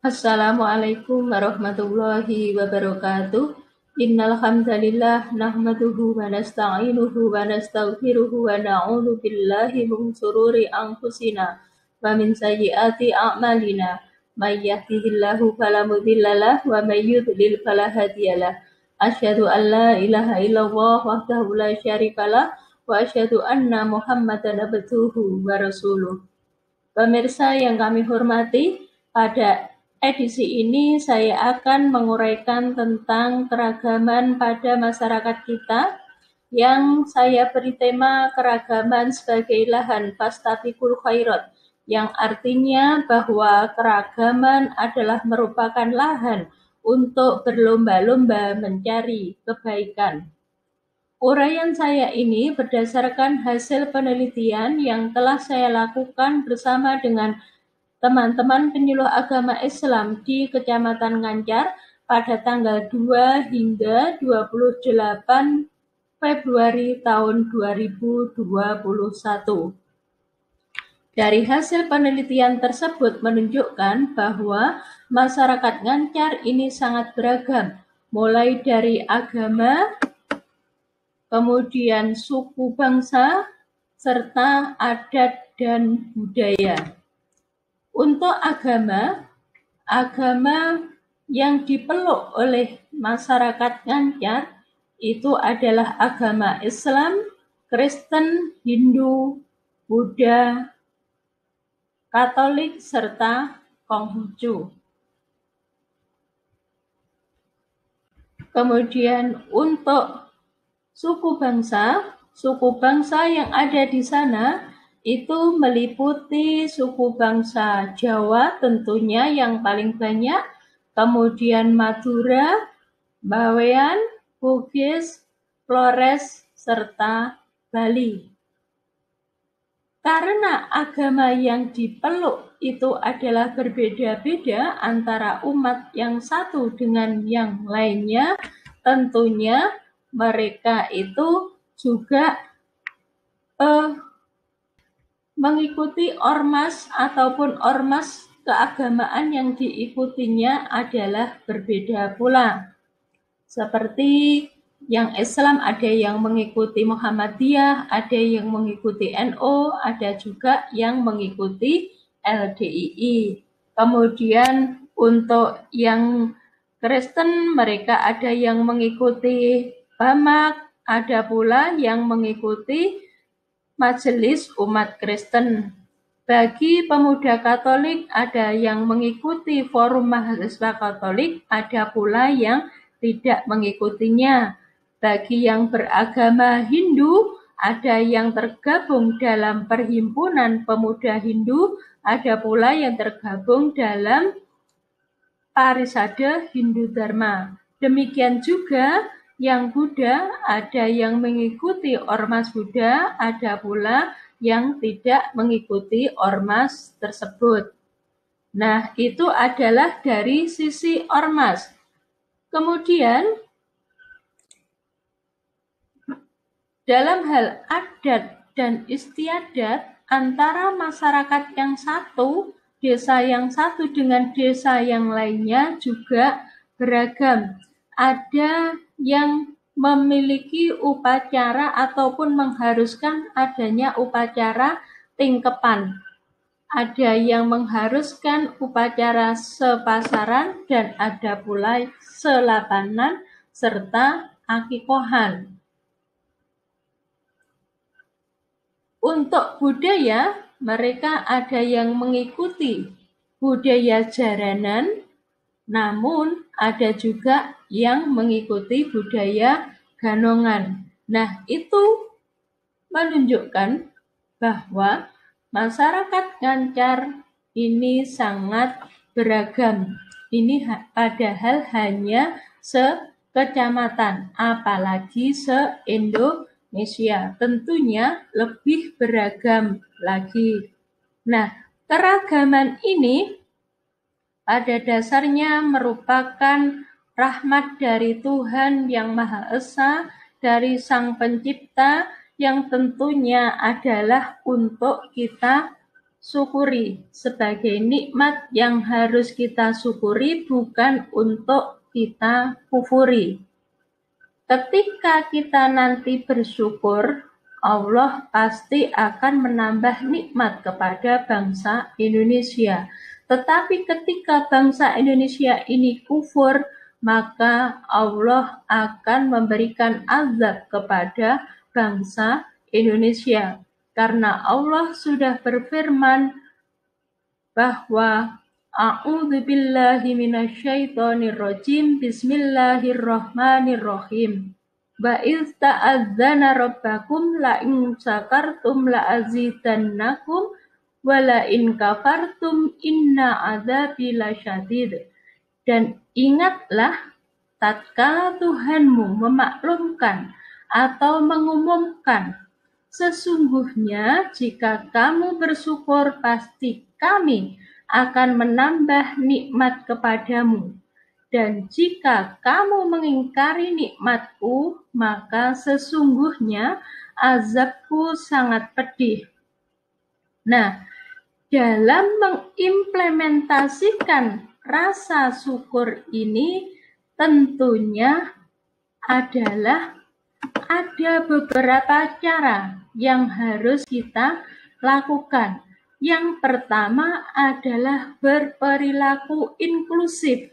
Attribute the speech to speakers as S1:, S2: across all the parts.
S1: Assalamualaikum warahmatullahi wabarakatuh. Innal hamdalillah nahmaduhu wa nasta'inuhu wa nastaghfiruhu wa na'udzu billahi min shururi anfusina wa min sayyiati a'malina. May yahdihillahu fala mudhillalah wa may yudlil fala hadiyalah. Asyhadu an la ilaha illallah wahdahu la syarikalah wa asyhadu anna Muhammadan abduhu wa rasuluh. Pemirsa yang kami hormati, pada edisi ini saya akan menguraikan tentang keragaman pada masyarakat kita yang saya beri tema keragaman sebagai lahan fastabiqul khairat, yang artinya bahwa keragaman adalah merupakan lahan untuk berlomba-lomba mencari kebaikan. Uraian saya ini berdasarkan hasil penelitian yang telah saya lakukan bersama dengan teman-teman penyuluh agama Islam di Kecamatan Ngancar pada tanggal 2 hingga 28 Februari tahun 2021. Dari hasil penelitian tersebut menunjukkan bahwa masyarakat Ngancar ini sangat beragam, mulai dari agama, kemudian suku bangsa, serta adat dan budaya. Untuk agama yang dipeluk oleh masyarakat Ngancar itu adalah agama Islam, Kristen, Hindu, Buddha, Katolik, serta Konghucu. Kemudian untuk suku bangsa yang ada di sana itu meliputi suku bangsa Jawa tentunya yang paling banyak, kemudian Madura, Bawean, Bugis, Flores, serta Bali. Karena agama yang dipeluk itu adalah berbeda-beda antara umat yang satu dengan yang lainnya, tentunya mereka itu juga mengikuti ormas ataupun ormas keagamaan yang diikutinya adalah berbeda pula. Seperti yang Islam ada yang mengikuti Muhammadiyah, ada yang mengikuti NU, ada juga yang mengikuti LDII. Kemudian untuk yang Kristen mereka ada yang mengikuti Bamak, ada pula yang mengikuti Majelis Umat Kristen. Bagi pemuda Katolik ada yang mengikuti Forum Mahasiswa Katolik, ada pula yang tidak mengikutinya. Bagi yang beragama Hindu, ada yang tergabung dalam Perhimpunan Pemuda Hindu, ada pula yang tergabung dalam Parisade Hindu Dharma. Demikian juga yang Buddha, ada yang mengikuti ormas Buddha, ada pula yang tidak mengikuti ormas tersebut. Nah, itu adalah dari sisi ormas. Kemudian, dalam hal adat dan istiadat antara masyarakat yang satu, desa yang satu dengan desa yang lainnya juga beragam. Ada yang memiliki upacara ataupun mengharuskan adanya upacara tingkepan. Ada yang mengharuskan upacara sepasaran dan ada pula selapanan serta akikohan. Untuk budaya, mereka ada yang mengikuti budaya jaranan, namun ada juga yang mengikuti budaya ganongan. Nah, itu menunjukkan bahwa masyarakat Ngancar ini sangat beragam. Ini padahal hanya sekecamatan, apalagi se-Indonesia. Tentunya lebih beragam lagi. Nah, keragaman ini pada dasarnya merupakan rahmat dari Tuhan Yang Maha Esa, dari Sang Pencipta, yang tentunya adalah untuk kita syukuri sebagai nikmat yang harus kita syukuri, bukan untuk kita kufuri. Ketika kita nanti bersyukur, Allah pasti akan menambah nikmat kepada bangsa Indonesia. Tetapi ketika bangsa Indonesia ini kufur, maka Allah akan memberikan azab kepada bangsa Indonesia. Karena Allah sudah berfirman bahwa A'udzubillahi minasyaitonirrajim. Bismillahirrahmanirrahim. Wa iz ta'adzana rabbakum la in syakartum la azidannakum wa la in kafartum inna adzabi lasyadid. Dan ingatlah tatkala Tuhanmu memaklumkan atau mengumumkan, sesungguhnya jika kamu bersyukur pasti kami akan menambah nikmat kepadamu. Dan jika kamu mengingkari nikmatku, maka sesungguhnya azabku sangat pedih. Nah, dalam mengimplementasikan rasa syukur ini tentunya adalah ada beberapa cara yang harus kita lakukan. Yang pertama adalah berperilaku inklusif,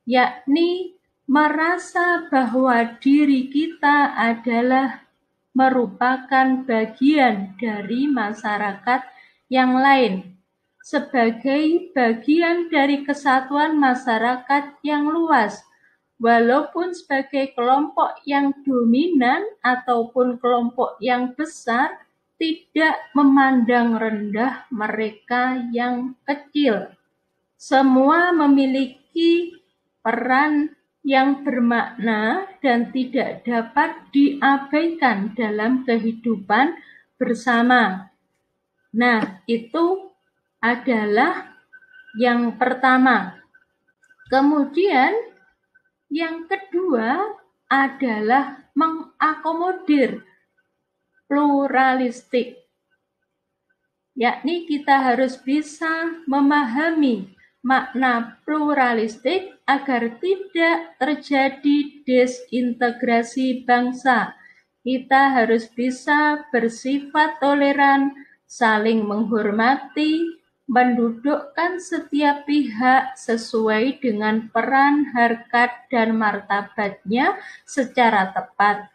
S1: yakni merasa bahwa diri kita adalah merupakan bagian dari masyarakat yang lain, sebagai bagian dari kesatuan masyarakat yang luas, walaupun sebagai kelompok yang dominan ataupun kelompok yang besar, tidak memandang rendah mereka yang kecil. Semua memiliki peran yang bermakna dan tidak dapat diabaikan dalam kehidupan bersama. Nah, itu adalah yang pertama. Kemudian yang kedua adalah mengakomodir pluralistik, yakni kita harus bisa memahami makna pluralistik agar tidak terjadi desintegrasi bangsa. Kita harus bisa bersifat toleran, saling menghormati, mendudukkan setiap pihak sesuai dengan peran, harkat, dan martabatnya secara tepat.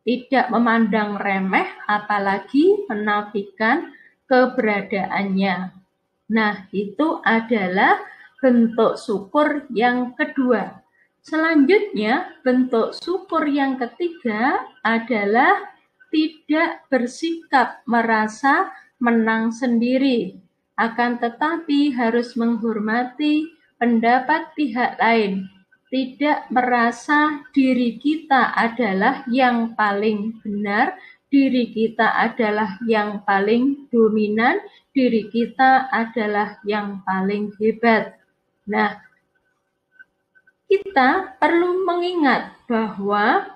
S1: Tidak memandang remeh, apalagi menafikan keberadaannya. Nah, itu adalah bentuk syukur yang kedua. Selanjutnya, bentuk syukur yang ketiga adalah tidak bersikap merasa menang sendiri, akan tetapi harus menghormati pendapat pihak lain. Tidak merasa diri kita adalah yang paling benar, diri kita adalah yang paling dominan, diri kita adalah yang paling hebat. Nah, kita perlu mengingat bahwa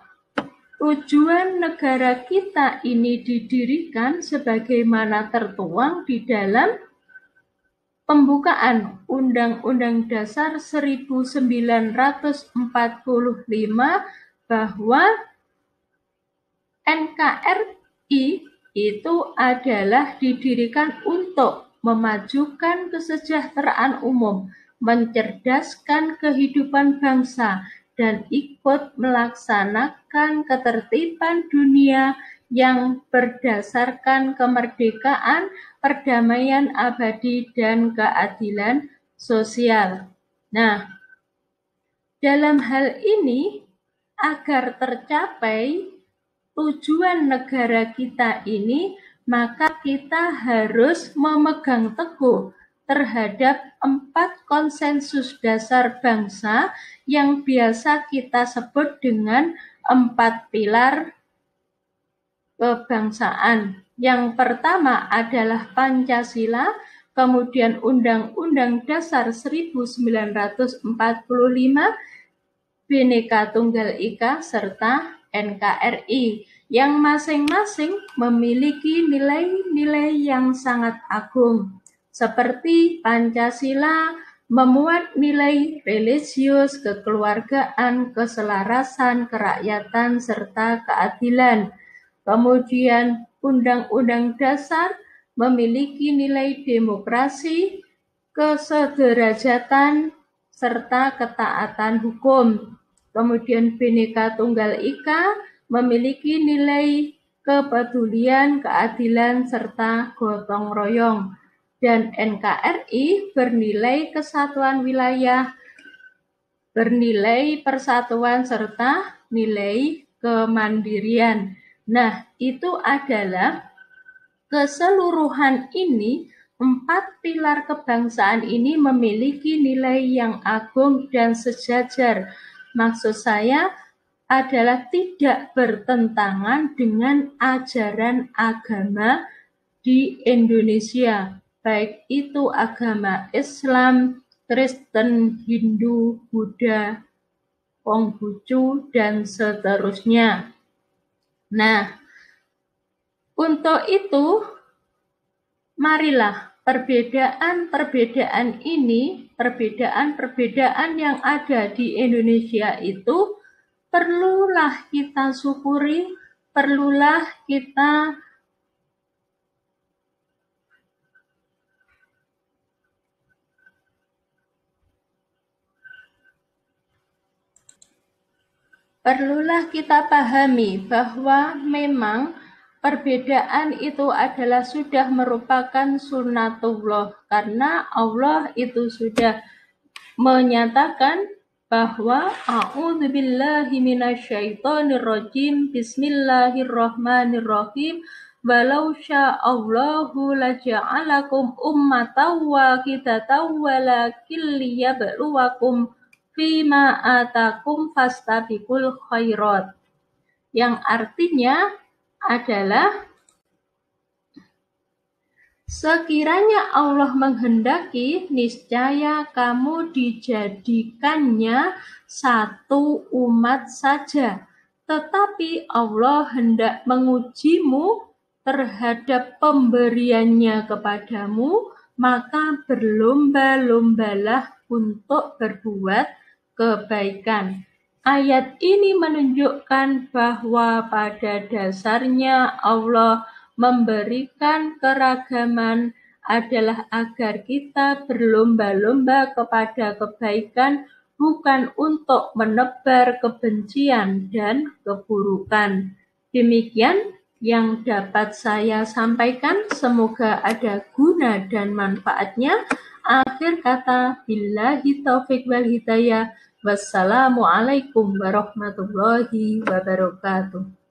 S1: tujuan negara kita ini didirikan sebagaimana tertuang di dalam pembukaan Undang-Undang Dasar 1945 bahwa NKRI itu adalah didirikan untuk memajukan kesejahteraan umum, mencerdaskan kehidupan bangsa, dan ikut melaksanakan ketertiban dunia yang berdasarkan kemerdekaan, perdamaian abadi, dan keadilan sosial. Nah, dalam hal ini, agar tercapai tujuan negara kita ini, maka kita harus memegang teguh terhadap 4 konsensus dasar bangsa yang biasa kita sebut dengan 4 pilar kebangsaan. Yang pertama adalah Pancasila, kemudian Undang-Undang Dasar 1945, Bhinneka Tunggal Ika, serta NKRI, yang masing-masing memiliki nilai-nilai yang sangat agung. seperti Pancasila memuat nilai religius, kekeluargaan, keselarasan, kerakyatan, serta keadilan. Kemudian Undang-Undang Dasar memiliki nilai demokrasi, kesederajatan, serta ketaatan hukum. Kemudian Bhinneka Tunggal Ika memiliki nilai kepedulian, keadilan, serta gotong royong. Dan NKRI bernilai kesatuan wilayah, bernilai persatuan, serta nilai kemandirian. Nah, itu adalah keseluruhan ini, 4 pilar kebangsaan ini memiliki nilai yang agung dan sejajar. Maksud saya adalah tidak bertentangan dengan ajaran agama di Indonesia, baik itu agama Islam, Kristen, Hindu, Buddha, Konghucu, dan seterusnya. Nah, untuk itu, marilah perbedaan-perbedaan ini, perbedaan-perbedaan yang ada di Indonesia itu perlulah kita syukuri, perlulah kita pahami bahwa memang perbedaan itu adalah sudah merupakan sunnatullah, karena Allah itu sudah menyatakan bahwa a'udzubillahi minasyaitonirrajim, bismillahirrahmanirrahim, walau sya'allahu laja'alakum ummatan wahidatan walakin liyabluwakum fima atakum fastabiqul khairat, yang artinya adalah sekiranya Allah menghendaki, niscaya kamu dijadikannya satu umat saja, tetapi Allah hendak mengujimu terhadap pemberiannya kepadamu, maka berlomba-lombalah untuk berbuat kebaikan. Ayat ini menunjukkan bahwa pada dasarnya Allah memberikan keragaman adalah agar kita berlomba-lomba kepada kebaikan, bukan untuk menebar kebencian dan keburukan. Demikian yang dapat saya sampaikan, semoga ada guna dan manfaatnya. Akhir kata, billahi taufiq wal hidayah. Wassalamualaikum warahmatullahi wabarakatuh.